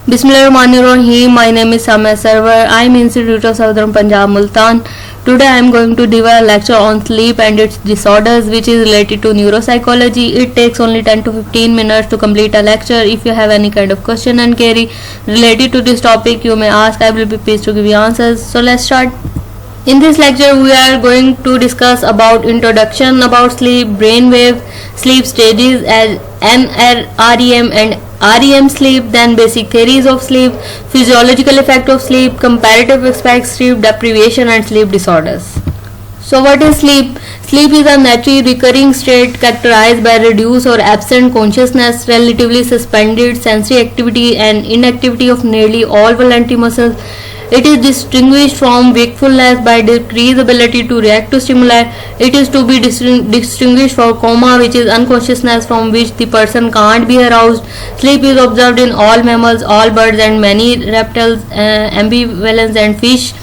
Bismillahirrahmanirrahim. My name is Samya Sarwar. I am Institute of Southern Punjab, Multan. Today I am going to deliver a lecture on sleep and its disorders, which is related to neuropsychology. It takes only 10 to 15 minutes to complete a lecture. If you have any kind of question and query related to this topic, you may ask. I will be pleased to give you answers. So let's start. In this lecture, we are going to discuss about introduction about sleep, brainwave, sleep stages as NREM and REM sleep, then basic theories of sleep, physiological effect of sleep, comparative aspects, sleep deprivation and sleep disorders. So what is sleep? Sleep is a naturally recurring state characterized by reduced or absent consciousness, relatively suspended sensory activity and inactivity of nearly all voluntary muscles. It is distinguished from wakefulness by decreased ability to react to stimuli. It is to be distinguished from coma, which is unconsciousness from which the person can't be aroused. Sleep is observed in all mammals, all birds and many reptiles, amphibians and fish.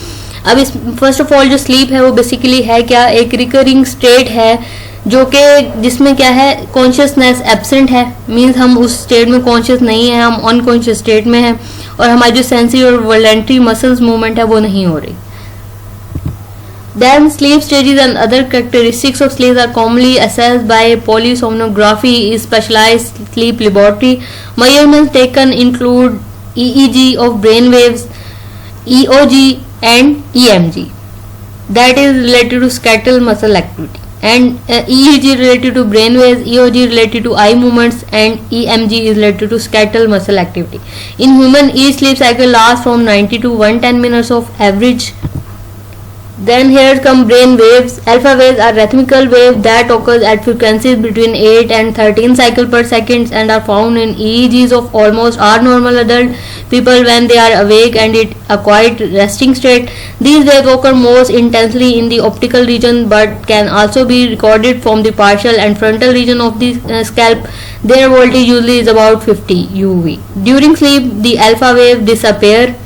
अब इस first of all जो sleep है वो basically है क्या, एक recurring state है जो कि जिसमें क्या है, कॉन्शियसनेस एब्सेंट है, मीन्स हम उस स्टेट में कॉन्शियस नहीं है, हम अनकॉन्शियस स्टेट में है और हमारी जो सेंसरी और वॉलंटरी मसल्स मूवमेंट है वो नहीं हो रही. Then sleep stages and other characteristics of sleep are commonly assessed by polysomnography, is specialized sleep laboratory. Measurements taken include EEG of brain waves, EOG and EMG, that is related to skeletal muscle activity, and EEG related to brain waves, EOG related to eye movements and EMG is related to skeletal muscle activity. In human, each sleep cycle lasts from 90 to 110 minutes of average. Then here come brain waves. Alpha waves are rhythmical waves that occurs at frequencies between 8 and 13 cycles per second and are found in EEGs of almost all normal adult people when they are awake and in a quiet resting state. These waves occur most intensely in the optical region but can also be recorded from the partial and frontal region of the scalp. Their voltage usually is about 50 UV. During sleep, the alpha waves disappear.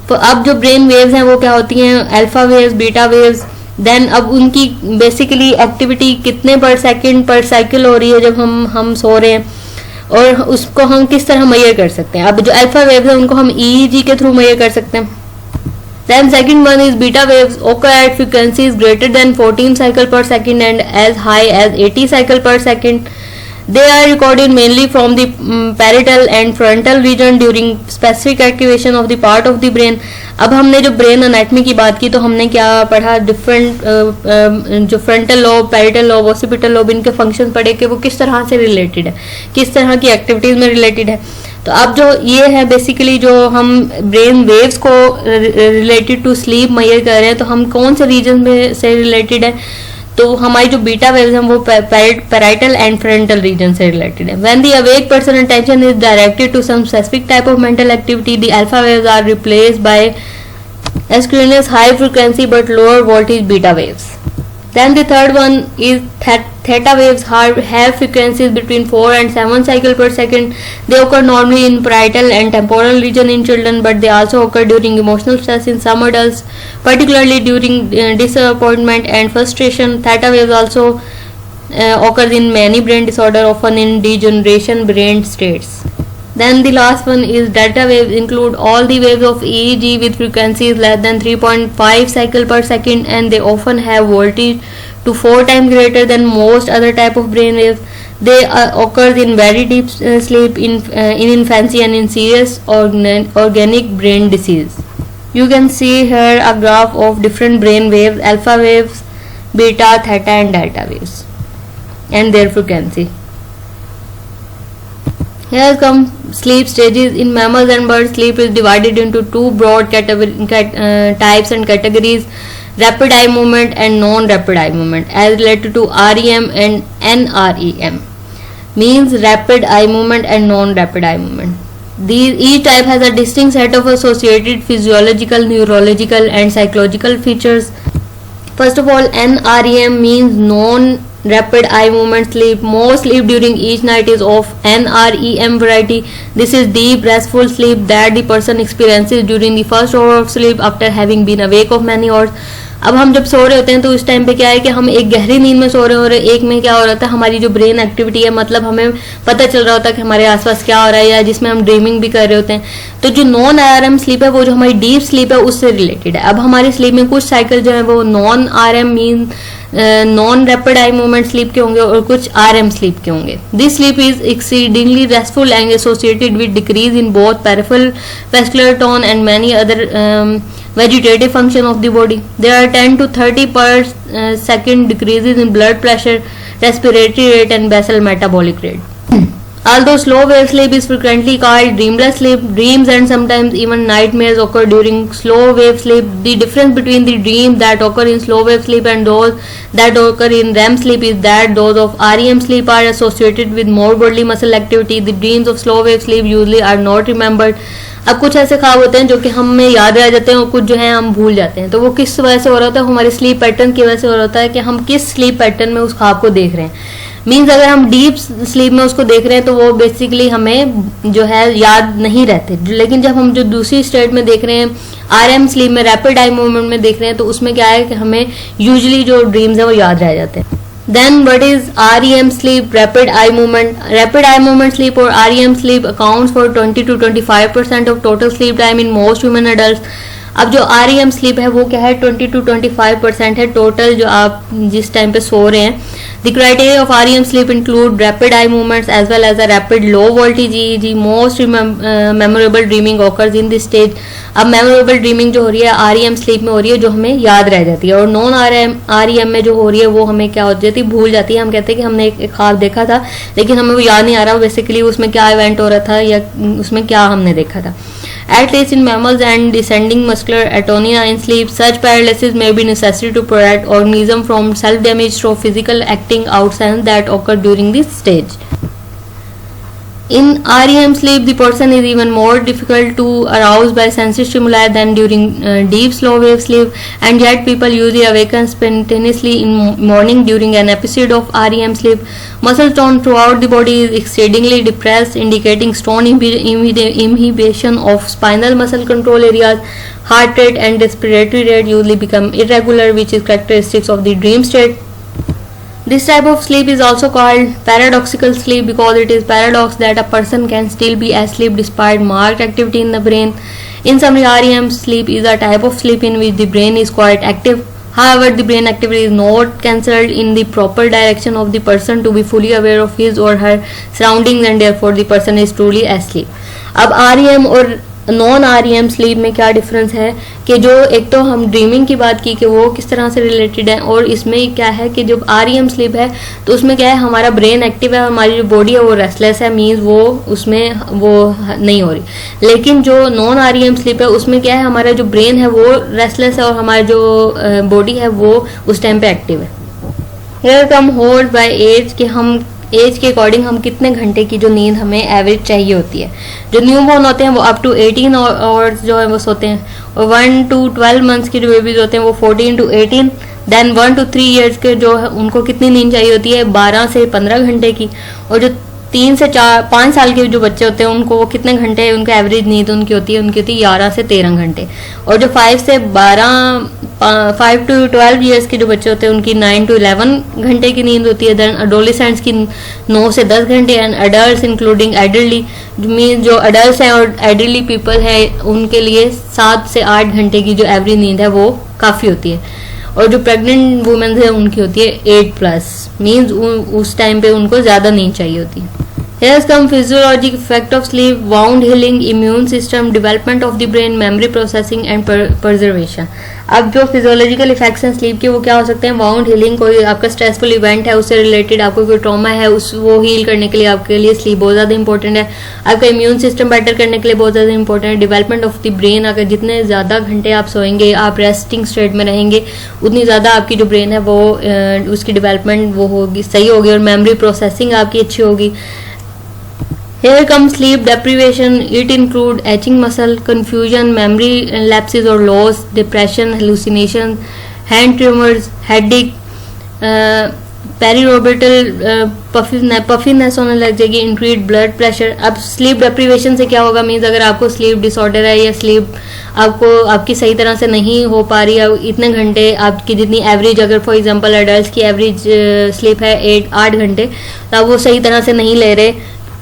तो अब जो brain waves हैं वो क्या होती हैं, alpha waves, beta waves. Then अब उनकी बेसिकली एक्टिविटी कितने पर सेकंड पर साइकिल हो रही है जब हम सो रहे हैं, और उसको हम किस तरह मेजर कर सकते हैं. अब जो अल्फा वेव्स हैं उनको हम EEG के थ्रू मेजर कर सकते हैं. Then second one is beta waves, occur at frequencies greater than 14 cycle per second and as high as 80 cycle per second. They are recorded mainly from the parietal and frontal region during specific activation of the part of the brain. अब हमने जो brain anatomy की बात की तो हमने क्या पढ़ा, डिफरेंट जो frontal lobe, parietal lobe, occipital lobe, इनके फंक्शन पढ़े कि वो किस तरह से रिलेटेड है, किस तरह की एक्टिविटीज में रिलेटेड है. तो अब जो ये है बेसिकली जो हम ब्रेन वेव्स को रिलेटेड टू स्लीप मेजर कर रहे हैं, तो हम कौन से रीजन में से रिलेटेड है, तो हमारी जो बीटा वेव्स हैं वो पैराइटल एंड फ्रंटल रीजन से रिलेटेड है. When the awake person attention is directed to some specific type of mental activity, the alpha waves are replaced by एक्सक्यूनेस high frequency but lower voltage beta waves. Then the third one is theta waves have frequencies between 4 and 7 cycles per second. They occur normally in parietal and temporal region in children, but they also occur during emotional stress in some adults, particularly during disappointment and frustration. Theta waves also occurs in many brain disorders, often in degeneration brain states. Then the last one is delta waves, include all the waves of EEG with frequencies less than 3.5 cycle per second, and they often have voltage to 4 times greater than most other type of brain waves. They occur in very deep sleep, in infancy and in serious organic brain disease. You can see here a graph of different brain waves, alpha waves, beta, theta and delta waves and their frequency. Here come sleep stages. In mammals and birds, sleep is divided into two broad types and categories: rapid eye movement and non-rapid eye movement, as related to REM and NREM, means rapid eye movement and non-rapid eye movement. Each type has a distinct set of associated physiological, neurological and psychological features. First of all, NREM means non-rapid eye movement sleep. Most sleep during each night is of NREM variety. This is deep restful sleep that the person experiences during the first hour of sleep after having been awake of many hours. अब हम जब सो रहे होते हैं तो उस time पे क्या है कि हम एक गहरी नींद में सो रहे हो, और एक में क्या हो रहा था, हमारी जो ब्रेन एक्टिविटी है, मतलब हमें पता चल रहा होता है कि हमारे आसपास क्या हो रहा है, या जिसमें हम ड्रीमिंग भी कर रहे होते हैं। तो जो नॉन आरएम स्लीप है वो जो हमारी डीप स्लीप है उससे रिलेटेड है। अब हमारी स्लीप में कुछ साइकिल जो है वो non RM mean non rapid eye movement sleep के होंगे और कुछ आरएम स्लीप के होंगे। This sleep is exceedingly restful and associated with decrease in both peripheral vascular tone and many other vegetative function of the body. There are 10 to 30 per second decreases in blood pressure, respiratory rate and basal metabolic rate. Although slow wave sleep is frequently called dreamless sleep, dreams and sometimes even nightmares occur during slow wave sleep. The difference between the dreams that occur in slow wave sleep and those that occur in REM sleep is that those of REM sleep are associated with more bodily muscle activity. The dreams of slow wave sleep usually are not remembered. अब कुछ ऐसे ख्वाब होते हैं जो कि हमें याद रह जाते हैं और कुछ जो है हम भूल जाते हैं। तो वो किस वजह से हो रहा होता है, हमारे स्लीप पैटर्न की वजह से हो रहा होता है कि हम किस स्लीप पैटर्न में उस ख्वाब को देख रहे हैं। मीन्स अगर हम डीप स्लीप में उसको देख रहे हैं तो वो बेसिकली हमें जो है याद नहीं रहते, लेकिन जब हम जो दूसरी स्टेट में देख रहे हैं, आरएम स्लीप में, रैपिड आई मूवमेंट में देख रहे हैं, तो उसमें क्या है कि हमें यूजुअली जो ड्रीम्स है वो याद रह जाते हैं। Then what is REM sleep, rapid eye movement? Rapid eye movement sleep or REM sleep accounts for 20 to 25% of total sleep time in most human adults. अब जो REM स्लीप है वो क्या है, 20 to 25% है टोटल जो आप जिस टाइम पे सो रहे हैं। The criteria of REM sleep include rapid eye movements as well as a rapid low voltage EEG. Most memorable dreaming occurs in this stage. अब मेमोरेबल ड्रीमिंग जो हो रही है REM स्लीप में हो रही है, जो हमें याद रह जाती है, और नॉन REM में जो हो रही है वो हमें क्या हो जाती है, भूल जाती है। हम कहते हैं कि हमने एक ख्वाब देखा था लेकिन हमें वो याद नहीं आ रहा बेसिकली उसमें क्या इवेंट हो रहा था या उसमें क्या हमने देखा था। At least in mammals and descending muscular atonia in sleep, such paralysis may be necessary to protect organism from self-damage through physical acting out signs that occur during this stage. In REM sleep, the person is even more difficult to arouse by sensory stimuli than during deep slow wave sleep, and yet people usually awaken spontaneously in morning during an episode of REM sleep. Muscle tone throughout the body is exceedingly depressed, indicating strong inhibition of spinal muscle control areas. Heart rate and respiratory rate usually become irregular, which is characteristics of the dream state. This type of sleep is also called paradoxical sleep because it is paradox that a person can still be asleep despite marked activity in the brain. In summary, REM sleep is a type of sleep in which the brain is quite active. However, the brain activity is not cancelled in the proper direction of the person to be fully aware of his or her surroundings, and therefore the person is truly asleep. अब REM और non REM sleep में क्या difference है कि जो एक तो हम ड्रीमिंग की बात की कि वो किस तरह से रिलेटेड है, और इसमें क्या है कि जब REM स्लीप है तो उसमें क्या है, हमारा ब्रेन एक्टिव है, हमारी जो बॉडी है वो रेस्टलेस है, मीन्स वो उसमें वो नहीं हो रही। लेकिन जो नॉन REM स्लीप है उसमें क्या है, हमारा जो ब्रेन है वो रेस्टलेस है और हमारी जो बॉडी है वो उस टाइम पे एक्टिव है। Here come hold by as कि हम एज के अकॉर्डिंग हम कितने घंटे की जो नींद हमें एवरेज चाहिए होती है। जो न्यू बॉर्न होते हैं वो अप टू 18 आवर्स जो है वो सोते हैं, और 1 to 12 मंथ्स के जो बेबीज होते हैं वो 14 to 18। देन 1 to 3 ईयर्स के जो है उनको कितनी नींद चाहिए होती है, 12 से 15 घंटे की। और जो 3 से 5 साल के जो बच्चे होते हैं उनको वो कितने घंटे उनका एवरेज नींद उनकी होती है 11 से 13 घंटे। और जो 5 to 12 ईयर्स के जो बच्चे होते हैं उनकी 9 to 11 घंटे की नींद होती है। देन एडोलेसेंट्स की 9 से 10 घंटे, एंड अडल्ट इंक्लूडिंग एडल्टली मीन जो अडल्ट हैं और एडल्टली पीपल है उनके लिए 7 से 8 घंटे की जो एवरेज नींद है वो काफ़ी होती है। और जो प्रेग्नेंट वुमेन है उनकी होती है 8+ मीन्स उस टाइम पे उनको ज़्यादा नींद चाहिए होती है। Here's some physiologic effect of sleep: wound healing, immune system, development of the brain, memory processing and preservation. अब जो फिजियोलॉजिकल इफेक्ट्स हैं स्लीप के वो क्या हो सकते हैं, वाउंड हीलिंग, कोई आपका स्ट्रेसफुल इवेंट है उससे रिलेटेड आपको कोई ट्रॉमा है उस वो हील करने के लिए आपके लिए स्लीप बहुत ज़्यादा इंपॉर्टेंट है। आपका इम्यून सिस्टम बेटर करने के लिए बहुत ज़्यादा इंपॉर्टेंट है। डेवलपमेंट ऑफ द ब्रेन, अगर जितने ज़्यादा घंटे आप सोएंगे, आप रेस्टिंग स्टेट में रहेंगे, उतनी ज़्यादा आपकी जो ब्रेन है वो उसकी डेवलपमेंट वो होगी, सही होगी, और मेमोरी प्रोसेसिंग आपकी अच्छी होगी। Here comes sleep deprivation. It include aching muscle, confusion, memory lapses or loss, depression, hallucination, hand tremors, headache, periorbital puffiness होने लग जाएगी, इंक्रीज ब्लड प्रेशर। अब स्लीप डिप्रीवेशन से क्या होगा, मीन्स अगर आपको स्लीप डिसऑर्डर है या स्लीप आपकी सही तरह से नहीं हो पा रही है, इतने घंटे आपकी जितनी एवरेज, अगर फॉर एग्जांपल एडल्ट की एवरेज स्लीप है 8 घंटे, तो आप वो सही तरह से नहीं ले रहे,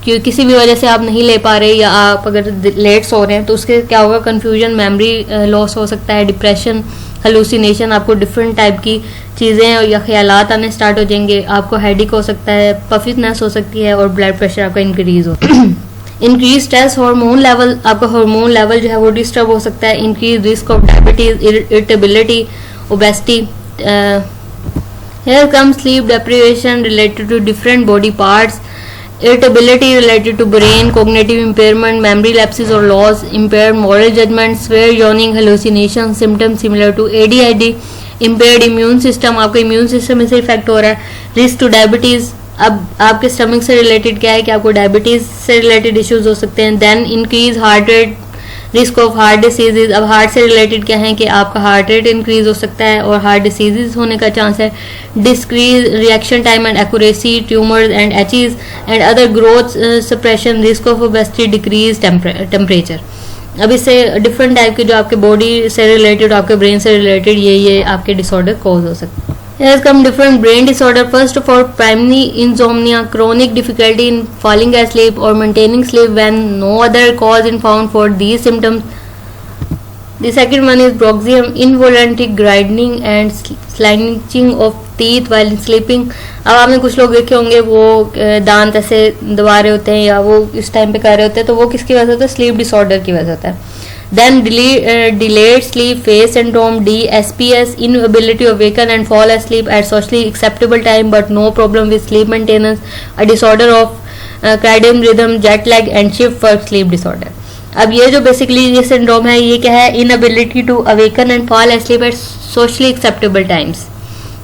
क्योंकि किसी भी वजह से आप नहीं ले पा रहे, या आप अगर लेट सो रहे हैं, तो उसके क्या होगा, कन्फ्यूजन, मेमोरी लॉस हो सकता है, डिप्रेशन, हेलुसिनेशन, आपको डिफरेंट टाइप की चीज़ें या ख्यालात आने स्टार्ट हो जाएंगे, आपको हेडिक हो सकता है, पफीनेस हो सकती है, और ब्लड प्रेशर आपका इंक्रीज हो इंक्रीज स्ट्रेस हार्मोन लेवल, आपका हार्मोन लेवल जो है वो डिस्टर्ब हो सकता है, increase risk of diabetes, irritability, obesity. Here come sleep deprivation related to different body parts, irritability related to brain, cognitive impairment, memory lapses or loss, impaired moral judgment, swear yawning, hallucination, symptoms similar to ADHD, impaired immune system, आपका immune system इससे effect हो रहा है, risk to diabetes, अब आपके stomach से related क्या है कि आपको डायबिटीज से रिलेटेड इश्यूज हो सकते हैं, then increase heart rate, risk of heart diseases, अब हार्ट से रिलेटेड क्या है कि आपका हार्ट रेट इंक्रीज हो सकता है और हार्ट डिसीजेज होने का चांस है, decrease reaction time and accuracy, tumours and aches and other growth suppression, risk of obesity, decrease temperature. अब इससे डिफरेंट टाइप के जो आपके बॉडी से रिलेटेड, आपके ब्रेन से रिलेटेड ये आपके डिसऑर्डर कॉज हो सकते हैं। Here has come different brain disorder. First of all, primary insomnia, chronic difficulty in falling asleep or maintaining sleep when no other cause is found for these symptoms. The second one is bruxism, involuntary grinding and slashing of teeth while sleeping. अब आपने कुछ लोग देखे होंगे वो दांत ऐसे दबा रहे होते हैं या वो इस टाइम पे कर रहे होते हैं, तो वो किसकी वजह से होता है, स्लीप डिसऑर्डर की वजह से होता है। Then delayed sleep phase syndrome, DSPS, inability to awaken and fall asleep at socially acceptable time but no problem with sleep maintenance, a disorder of circadian rhythm, jet lag and shift work sleep disorder. अब ये जो basically ये syndrome है, ये क्या है, inability to awaken and fall asleep at socially acceptable times,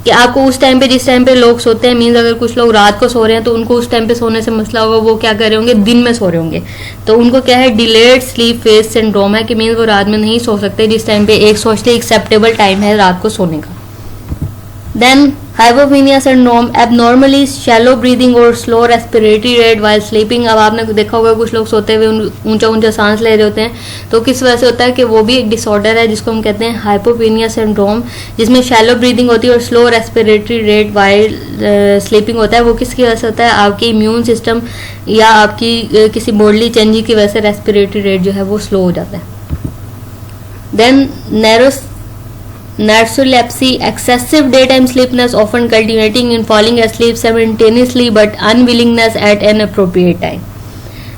कि आपको उस टाइम पे, जिस टाइम पे लोग सोते हैं, मीन्स अगर कुछ लोग रात को सो रहे हैं तो उनको उस टाइम पे सोने से मसला होगा, वो क्या कर रहे होंगे, दिन में सो रहे होंगे, तो उनको क्या है, डिलेड स्लीप फेज सिंड्रोम है, कि मीन्स वो रात में नहीं सो सकते जिस टाइम पे एक सोशली एक्सेप्टेबल टाइम है रात को सोने का। Then hypopnoea syndrome, abnormally shallow breathing और slow respiratory rate while sleeping. अब आपने देखा होगा कुछ लोग सोते हुए ऊंचा ऊंचा सांस ले रहे होते हैं, तो किस वजह से होता है कि वो भी एक डिसऑर्डर है जिसको हम कहते हैं हाइपोपेनिया सिंड्रोम, जिसमें शैलो ब्रीदिंग होती है और slow respiratory rate while sleeping होता है। वो किसकी वजह से होता है, आपके इम्यून सिस्टम या आपकी किसी बॉडली चेंजिंग की वजह से रेस्पिरेटरी रेट जो है वो स्लो हो जाता है। Then narcolepsy, excessive daytime sleepiness often culminating in falling asleep simultaneously but unwillingness at an appropriate time.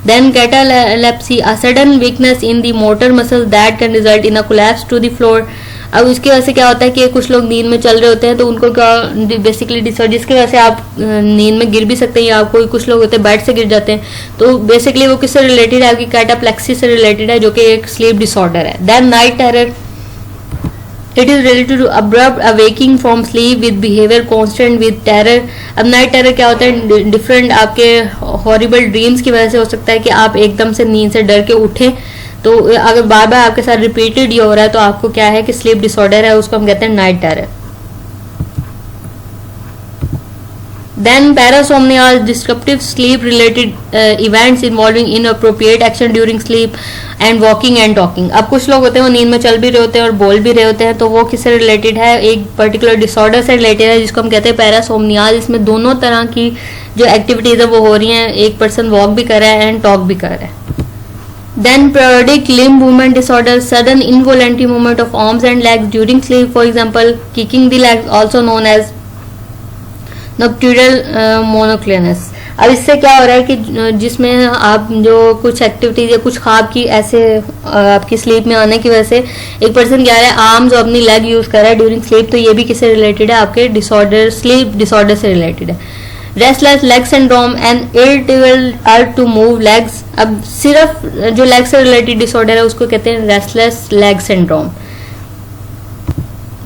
Then catalepsy, a sudden weakness in the motor muscle that can result in a collapse to the floor. अब उसकी वजह से क्या होता है कि कुछ लोग नींद में चल रहे होते हैं, तो उनको क्या बेसिकली डिसऑर्डर, जिसकी वजह से आप नींद में गिर भी सकते हैं, या कोई कुछ लोग होते हैं बेड से गिर जाते हैं, तो बेसिकली वो किससे रिलेटेड है, आपकी कैटाप्लेक्सी से रिलेटेड है, जो कि एक स्लीप डिसऑर्डर है। Then night terror, It is related to abrupt awaking from sleep with behavior constant with terror. अब नाइट टेरर क्या होता है, डिफरेंट आपके हॉरिबल ड्रीम्स की वजह से हो सकता है कि आप एकदम से नींद से डर के उठें, तो अगर बार बार आपके साथ रिपीटेड ये हो रहा है तो आपको क्या है कि स्लीप डिसऑर्डर है, उसको हम कहते हैं night terror. Then parasomnia, disruptive sleep related events involving inappropriate action during sleep and walking and talking. अब कुछ लोग होते हैं वो नींद में चल भी रहे होते हैं और बोल भी रहे होते हैं, तो वो किससे रिलेटेड है, एक पर्टिकुलर डिसऑर्डर से रिलेटेड है जिसको हम कहते हैं पैरासोमनिया, जिसमें दोनों तरह की जो एक्टिविटीज है वो हो रही हैं, एक पर्सन वॉक भी कर रहा है एंड टॉक भी कर रहा है। Then periodic limb movement disorder, sudden involuntary movement of arms and legs during sleep, for example kicking the legs, also known as nocturnal myoclonus. अब इससे क्या हो रहा है कि जिसमें आप जो कुछ एक्टिविटीज या कुछ ख्वाब की ऐसे आपकी स्लीप में आने की वजह से एक पर्सन क्या है, आर्म्स और अपनी लेग यूज कर रहा है ड्यूरिंग स्लीप, तो ये भी किससे रिलेटेड है, आपके डिसऑर्डर, स्लीप डिसऑर्डर से रिलेटेड है। Restless leg syndrome and irritable urge to move legs. अब सिर्फ जो लेग से रिलेटेड डिसऑर्डर है उसको कहते हैं restless leg syndrome.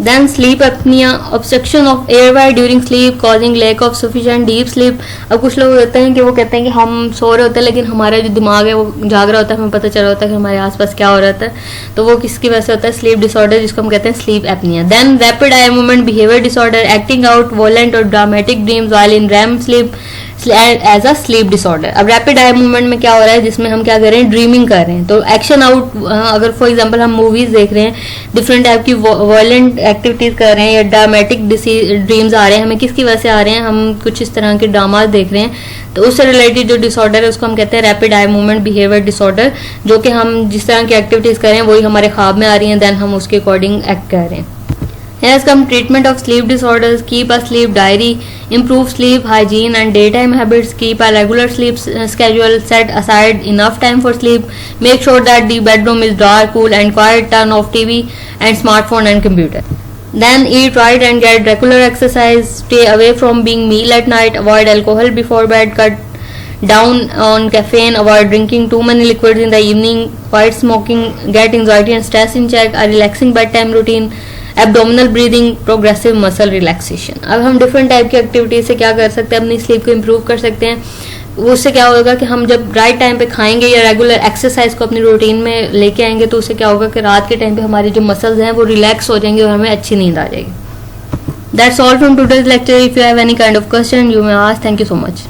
Then sleep apnea, obstruction of airway during sleep causing lack of sufficient deep sleep. अब कुछ लोग होते हैं कि वो कहते हैं कि हम सो रहे होते हैं लेकिन हमारा जो दिमाग है वो जाग रहा होता है, हमें पता चल रहा होता है कि हमारे आसपास क्या हो रहा है, तो वो किसकी वजह से होता है? स्लीप डिसऑर्डर, जिसको हम कहते हैं sleep apnoea. Then rapid eye movement behaviour disorder, acting out violent और dramatic dreams while in REM sleep as a sleep disorder. अब रैपिड आई मूवमेंट में क्या हो रहा है? जिसमें हम क्या कर रहे हैं? ड्रीमिंग कर रहे हैं. तो एक्शन आउट, अगर फॉर एग्जांपल हम मूवीज देख रहे हैं, डिफरेंट टाइप की वॉयलेंट एक्टिविटीज कर रहे हैं या ड्रामेटिक ड्रीम्स आ रहे हैं, हमें किसकी वजह से आ रहे हैं? हम कुछ इस तरह के ड्रामा देख रहे हैं, तो उससे रिलेटेड जो डिसऑर्डर है उसको हम कहते हैं rapid eye movement behaviour disorder, जो कि हम जिस तरह की एक्टिविटीज कर रहे हैं वही हमारे ख्वाब में आ रही हैं, देन हम उसके अकॉर्डिंग एक्ट कर रहे हैं. Here comes treatment of sleep disorders. Keep a sleep diary, improve sleep hygiene and daytime habits, keep a regular sleep schedule, set aside enough time for sleep, make sure that the bedroom is dark, cool and quiet, turn off TV and smartphone and computer. Then eat right and get regular exercise, stay away from being meal at night, avoid alcohol before bed, cut down on caffeine, avoid drinking too many liquids in the evening, avoid smoking, get anxiety and stress in check, a relaxing bedtime routine, abdominal breathing, progressive muscle relaxation. अब हम different type की activities से क्या कर सकते हैं? अपनी sleep को इम्प्रूव कर सकते हैं. उससे क्या होगा कि हम जब राइट टाइम पे खाएंगे या रेगुलर एक्सरसाइज को अपनी रूटीन में लेके आएंगे, तो उससे क्या होगा कि रात के टाइम पे हमारे जो मसल्स हैं वो रिलैक्स हो जाएंगे और हमें अच्छी नींद आ जाएगी. That's all from today's lecture. If you have any kind of question you may ask. Thank you so much.